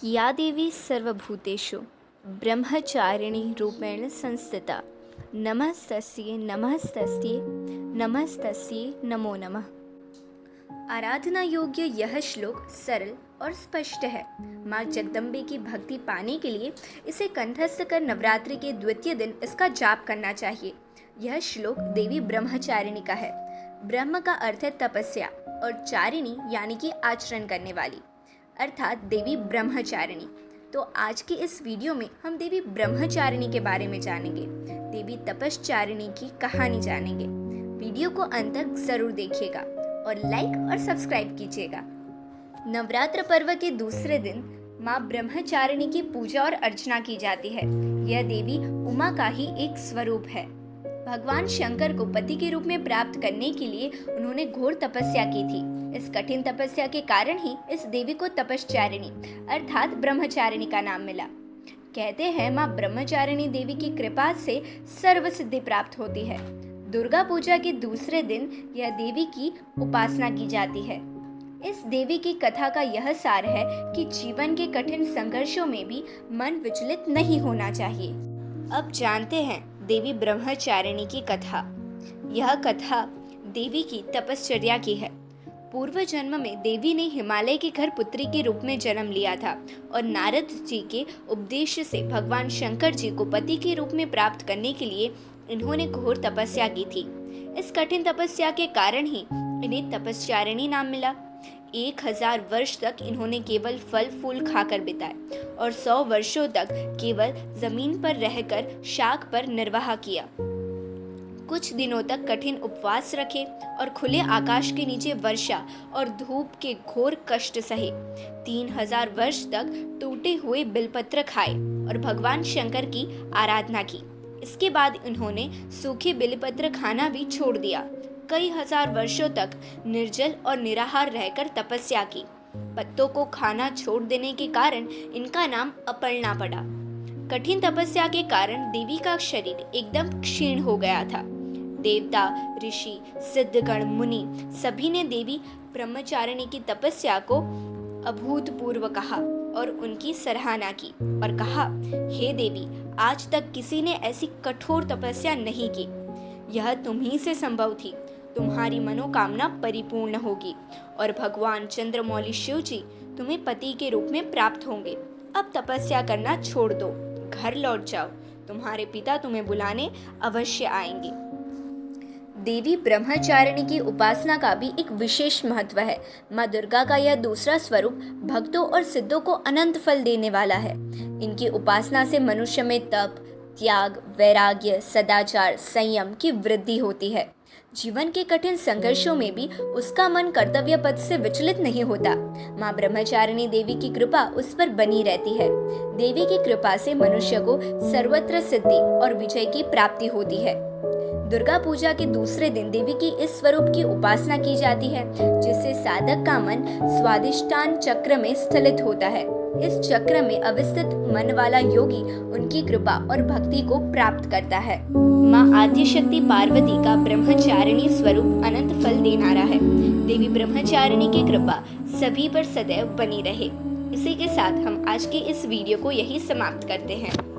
या देवी सर्वभूतेषु ब्रह्मचारिणी रूपेण संस्थिता नमस्तस्यै नमस्तस्यै नमस्तस्यै नमो नमः। आराधना योग्य यह श्लोक सरल और स्पष्ट है। माँ जगदम्बे की भक्ति पाने के लिए इसे कंठस्थ कर नवरात्रि के द्वितीय दिन इसका जाप करना चाहिए। यह श्लोक देवी ब्रह्मचारिणी का है। ब्रह्म का अर्थ है तपस्या और चारिणी यानी कि आचरण करने वाली, अर्थात देवी ब्रह्मचारिणी। तो आज की इस वीडियो में हम देवी ब्रह्मचारिणी के बारे में जानेंगे, देवी तपश्चारिणी की कहानी जानेंगे। वीडियो को अंत तक जरूर देखिएगा और लाइक और सब्सक्राइब कीजिएगा। नवरात्र पर्व के दूसरे दिन माँ ब्रह्मचारिणी की पूजा और अर्चना की जाती है। यह देवी उमा का ही एक स्वरूप है। भगवान शंकर को पति के रूप में प्राप्त करने के लिए उन्होंने घोर तपस्या की थी। इस कठिन तपस्या के कारण ही इस देवी को तपश्चारिणी अर्थात ब्रह्मचारिणी का नाम मिला। कहते हैं माँ ब्रह्मचारिणी देवी की कृपा से सर्व सिद्धि प्राप्त होती है। दुर्गा पूजा के दूसरे दिन यह देवी की उपासना की जाती है। इस देवी की कथा का यह सार है कि जीवन के कठिन संघर्षों में भी मन विचलित नहीं होना चाहिए। अब जानते हैं देवी ब्रह्मचारिणी की कथा। यह कथा देवी की तपश्चर्या की है। पूर्व जन्म में देवी ने हिमालय के घर पुत्री के रूप में जन्म लिया था और नारद जी के उपदेश से भगवान शंकर जी को पति के रूप में प्राप्त करने के लिए इन्होंने घोर तपस्या की थी। इस कठिन तपस्या के कारण ही इन्हें तपश्चारिणी नाम मिला। 1000 वर्ष तक इन्होंने केवल फल फूल खाकर बिताए और 100 वर्षों तक केवल जमीन पर रहकर शाक पर निर्वाह किया। कुछ दिनों तक कठिन उपवास रखे और खुले आकाश के नीचे वर्षा और धूप के घोर कष्ट सहे। 3000 वर्ष तक टूटे हुए बिलपत्र खाए और भगवान शंकर की आराधना की। इसके बाद इन्होंने सूखे बिलपत्र खाना भी छोड़ दिया। कई हजार वर्षों तक निर्जल और निराहार रहकर तपस्या की। पत्तों को खाना छोड़ देने के कारण इनका नाम अपर्णा पड़ा। कठिन तपस्या के कारण देवी का शरीर एकदम क्षीण हो गया था। देवता, ऋषि, सिद्धगण, मुनि सभी ने देवी ब्रह्मचारिणी की तपस्या को अभूतपूर्व कहा और उनकी सराहना की और कहा, हे देवी, आज तक किसी ने ऐसी कठोर तपस्या नहीं की। यह तुम्ही से संभव थी। तुम्हारी मनोकामना परिपूर्ण होगी और भगवान चंद्रमौली शिव जी तुम्हें पति के रूप में प्राप्त होंगे। अब तपस्या करना छोड़ दो, घर लौट जाओ। तुम्हारे पिता तुम्हें बुलाने अवश्य आएंगे। देवी ब्रह्मचारिणी की उपासना का भी एक विशेष महत्व है। माँ दुर्गा का यह दूसरा स्वरूप भक्तों और सिद्धों को अनंत फल देने वाला है। इनकी उपासना से मनुष्य में तप, त्याग, वैराग्य, सदाचार, संयम की वृद्धि होती है। जीवन के कठिन संघर्षों में भी उसका मन कर्तव्य पथ से विचलित नहीं होता। माँ ब्रह्मचारिणी देवी की कृपा उस पर बनी रहती है। देवी की कृपा से मनुष्य को सर्वत्र सिद्धि और विजय की प्राप्ति होती है। दुर्गा पूजा के दूसरे दिन देवी की इस स्वरूप की उपासना की जाती है, जिससे साधक का मन स्वादिष्टान चक्र में स्थित होता है। इस चक्र में अवस्थित मन वाला योगी उनकी कृपा और भक्ति को प्राप्त करता है। माँ आद्यशक्ति पार्वती का ब्रह्मचारिणी स्वरूप अनंत फल देनारा है। देवी ब्रह्मचारिणी की कृपा सभी पर सदैव बनी रहे। इसी के साथ हम आज के इस वीडियो को यही समाप्त करते हैं।